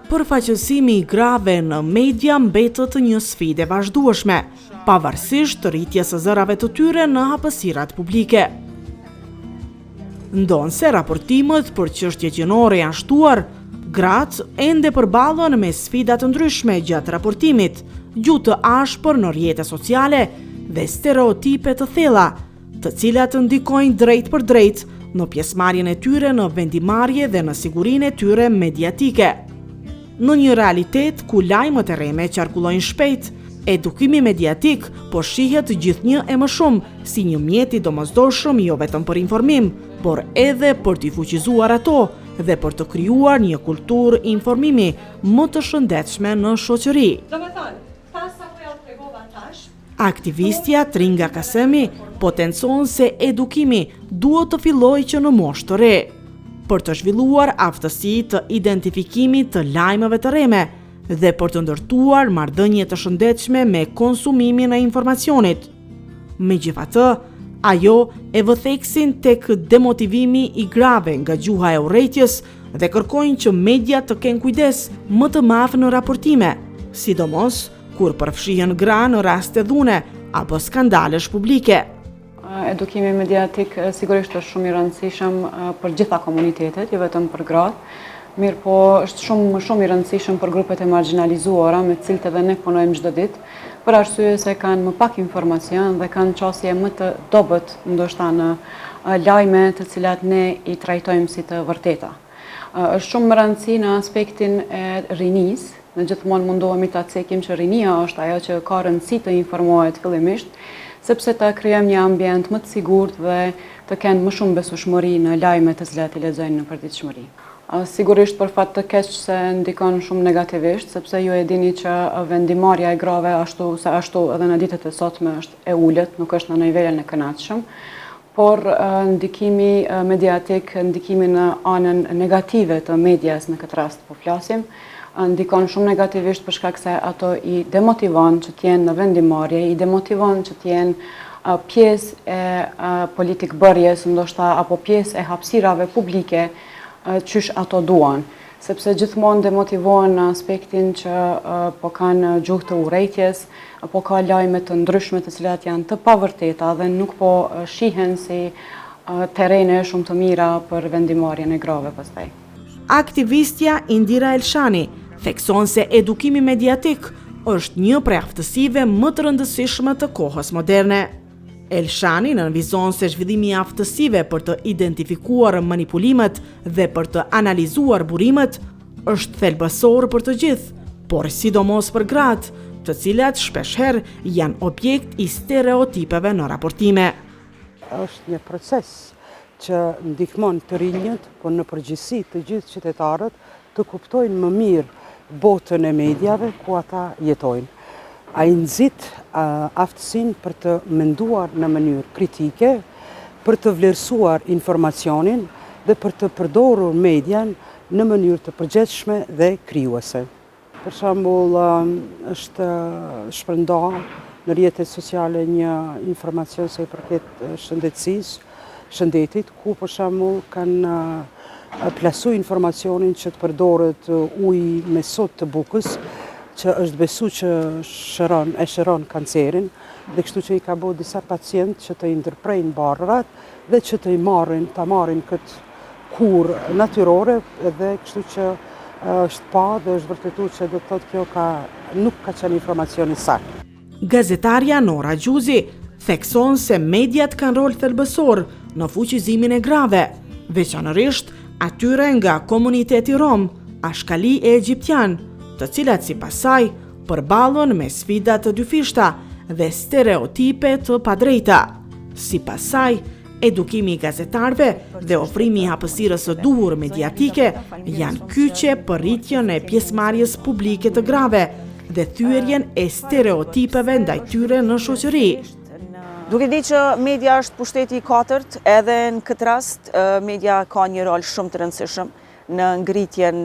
Përfaqësimi i grave në media mbetet një sfidë e vazhdueshme, pavarësisht të rritjes së zërave të tyre në hapësirat publike. Ndonse raportimet për çështje gjinore janë shtuar, gratë ende përballen me sfida të ndryshme gjatë raportimit, gjuhë të ashpër në rrjete sociale dhe stereotipe të thella, të cilat ndikojnë drejt për drejt në pjesëmarrjen e tyre në vendimarrje dhe në sigurinë e tyre mediatike. Në një realitet ku lajmet e rreme qarkullojnë shpejt, edukimi mediatik po shihet gjithnjë e më shumë si një mjet i domosdoshëm jo vetëm për informim, por edhe për t'i fuqizuar ato dhe për të krijuar një kulturë informimi më të shëndetshme në shoqëri. Aktivistja Tringa Kasemi potencon se edukimi duhet të fillojë që në moshë të re, për të zhvilluar aftësi të identifikimit të lajmeve të rreme dhe për të ndërtuar marrëdhënie të shëndetshme me konsumimin e informacionit. Megjithatë, ajo e vë theksin tek demotivimi i grave nga gjuha e urrëties dhe kërkojnë që media të kenë kujdes më të madh në raportime, sidomos kur përfshihen gra në raste dhune apo skandalesh publike. Edukimi mediatik sigurisht është shumë i rëndësishëm për gjitha komunitetet, jo vetëm për gratë, mirë po është shumë i rëndësishëm për grupet e marginalizuara me të cilët edhe ne punojmë çdo ditë, për arsye se kanë më pak informacion dhe kanë çësje më të dobët ndoshta në lajme të cilat ne i trajtojmë si të vërteta. Është shumë më rëndësi në aspektin e rinisë, ne gjithmonë mundohemi ta cekim që rinia është ajo që ka rëndësi të informohet fillimisht, sepse ta krijojmë një ambient më të sigurt dhe të kenë më shumë besueshmëri në lajmet të cilat i lexojnë në përditshmëri. Sigurisht për fat të keq se ndikon shumë negativisht, sepse ju e dini që vendimarrja e grave ashtu edhe në ditët e sotme është e ulët, nuk është në nivelin e kënaqshëm, por ndikimi mediatik, ndikimi në anën negative të medias në këtë rast po flasim, ndikon shumë negativisht për shkak se ato i demotivon që t'jenë në vendimarrje, i demotivon që t'jenë pjesë e politikbërjes, ndoshta apo pjesë e hapësirave publike qysh ato duan, sepse gjithmonë demotivon në aspektin që po kanë gjuhë të urrëties, apo ka lajme të ndryshme të cilat janë të pavërteta dhe nuk po shihen si terrene shumë të mira për vendimarrjen e grave pastaj. Aktivistja Indira Elshani thekson se edukimi mediatik është një prej aftësive më të rëndësishme të kohës moderne. Elshani nënvizon se zhvillimi i aftësive për të identifikuar manipulimet dhe për të analizuar burimet është thelbësor për të gjithë, por sidomos për gratë, të cilat shpeshherë janë objekt i stereotipeve në raportime. Është një proces që ndihmon të rinjët, por në përgjithësi të gjithë qytetarët të kuptojnë më mirë botën e mediave ku ata jetojnë. Ai nxit aftësinë për të menduar në mënyrë kritike, për të vlerësuar informacionin dhe për të përdorur median në mënyrë të përgjithshme dhe krijuese. Për shembull, është shpërndar në rrjetet sociale një informacion se i përket shëndetit, ku për shembull kanë plasu informacionin që të përdoret uji me sodë të bukës, që është besu që shëron kancerin, dhe kështu që i ka bo disa pacient që të ndërprejnë barrat dhe që të marrin këtë kur natyrore, dhe kështu që është pa dhe është vërtetu që do të thotë kjo nuk ka qenë informacioni saktë. Gazetarja Nora Gjuzi thekson se mediat kanë rol thelbësor në fuqizimin e grave, veçanërisht atyre nga komuniteti rom, ashkali e egjiptian, të cilat sipas saj përballen me sfida të dyfishta dhe stereotipe të padrejta. Sipas saj, edukimi i gazetarëve dhe ofrimi i hapësirës së duhur mediatike janë kyçe për rritjen e pjesëmarrjes publike të grave dhe thyerjen e stereotipeve ndaj tyre në shoqëri. Duke ditë që media është pushteti i katërt, edhe në këtë rast media ka një rol shumë të rëndësishëm në ngritjen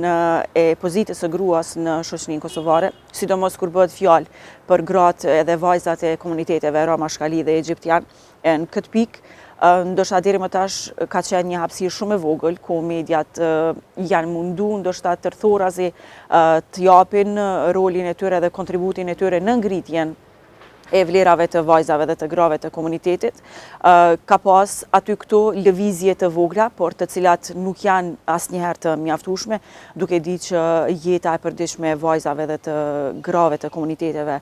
e pozitës së gruas në shoqërinë kosovare, sidomos kur bëhet fjalë për gratë edhe vajzat e komuniteteve rom, ashkali dhe egjiptian. Në këtë pikë ndoshta deri më tash ka qenë një hapësirë shumë e vogël ku mediat janë mundu ndoshta tërthorazi të japin rolin e tyre dhe kontributin e tyre në ngritjen e vlerave të vajzave dhe të grave të komunitetit. Ka pas aty këto lëvizje të vogla, por të cilat nuk janë asnjëherë të mjaftueshme, duke ditë që jeta e përditshme e vajzave dhe të grave të komuniteteve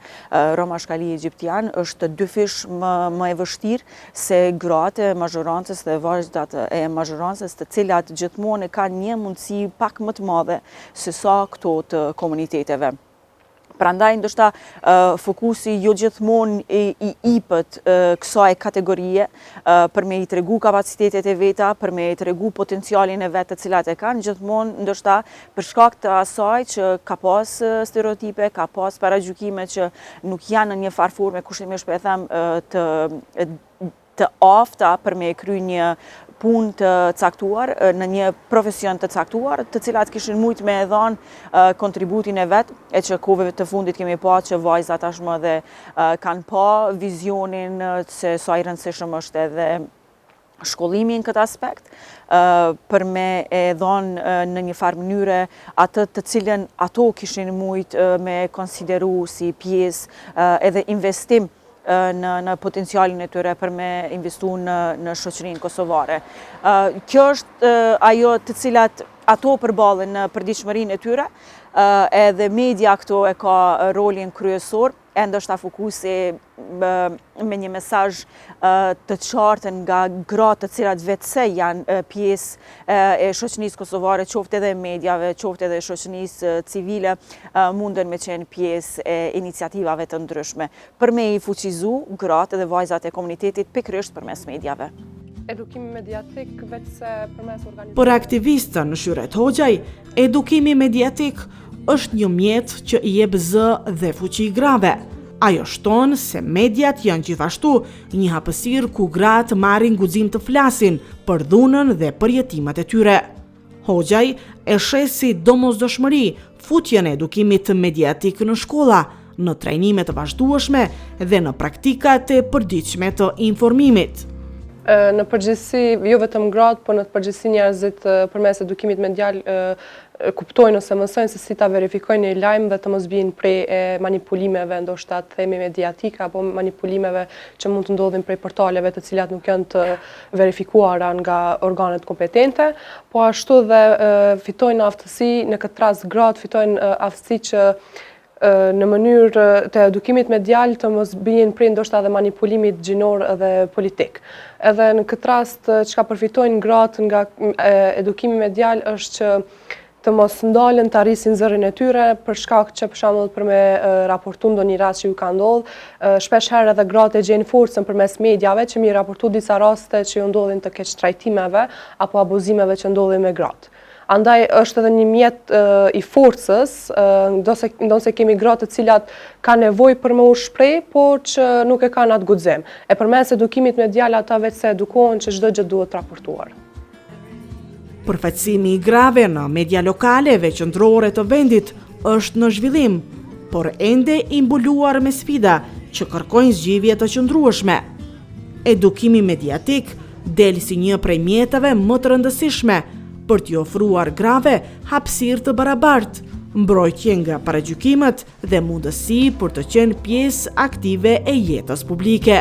rom-ashkali egjiptian është dyfish më e vështirë se gratë e mazhorancës dhe vajzat e mazhorancës, të cilat gjithmonë kanë një mundësi pak më të madhe se sa këto të komuniteteve. Prandaj ndoshta fokusi jo gjithmonë i ipët kësaj kategorie për me I tregu kapacitetet e veta, për me I tregu potencialin e vetë të cilat e kanë, gjithmonë ndoshta për shkak të asaj që ka pas stereotipe, ka pas paragjykime që nuk janë në një farë forme, kushtimisht po e them, të afta për me kry një punë të caktuar në një profesion të caktuar, të cilat kishin mujt me dhanë kontributin e vetë, e që kohëve të fundit kemi pa që vajzat tashmë dhe kanë pa vizionin se sa I rëndësishëm është edhe shkollimi në këtë aspekt, për me e dhanë në një farë mënyre atë të cilën ato kishin mujt me konsideru si pjesë edhe investim në potencialin e tyre për me investu në shoqërinë kosovare. Kjo është ajo të cilat ato përballen në përditshmërinë e tyre, edhe media këto e ka rolin kryesor, e ndoshta fokusi me një mesazh të qartë nga gratë të cilat vetëse janë pjesë e shoqënisë kosovare, qoftë edhe mediave, qoftë edhe shoqënisë civile, munden me qenë pjesë e iniciativave të ndryshme, për me I fuqizu gratë dhe vajzat e komunitetit pikërisht përmes mediave. Edukimi mediatik vetëse përmes organizimit. Për aktivistën Shyret Hoxhaj, edukimi mediatik është një mjet që I jep zë dhe fuqi grave. Ajo shton se mediat janë gjithashtu një hapësirë ku gratë marrin guxim të flasin për dhunën dhe përjetimet e tyre. Hoxhaj e sheh si domosdoshmëri futjen e edukimit mediatik në shkolla, në trajnime të vazhdueshme dhe në praktikat e përditshme të informimit. Në përgjithësi, jo vetëm gratë, por në përgjithësi njerëzit përmes edukimit medial kuptojnë ose mësojnë se si ta verifikojnë një lajm dhe të mos bijnë prej manipulimeve, ndoshta të themi mediatike apo manipulimeve që mund të ndodhin prej portaleve të cilat nuk janë të verifikuara nga organet kompetente, po ashtu dhe fitojnë aftësi, në këtë rast gratë fitojnë aftësi që në mënyrë të edukimit medial të mos bijnë prej ndoshta edhe manipulimit gjinor dhe politik. Edhe në këtë rast çka përfitojnë gratë nga edukimi medial është që të mos ndalen të arrisin zërin e tyre, për shkak që për shembull për me raportu ndonjë rast që ju ka ndodhur, shpesh herë edhe gratë e gjejnë forcën përmes mediave që mi raportu disa raste që ju ndodhin të keq trajtimeve apo abuzimeve që ndodhin me gratë. Andaj është edhe një mjet I forcës, ndonse kemi gratë të cilat ka nevojë për me u shpreh, por që nuk e kanë atë guxim. E përmes edukimit medial ata vetë se edukohen që çdo gjë duhet raportuar. Përfaqësimi I grave në media lokale dhe qendrore të vendit është në zhvillim, por ende I mbuluar me sfida që kërkojnë zgjidhje të qëndrueshme. Edukimi mediatik del si një prej mjeteve më të rëndësishme për t'i ofruar grave hapësirë të barabartë, mbrojtje nga paragjykimet dhe mundësi për të qenë pjesë aktive e jetës publike.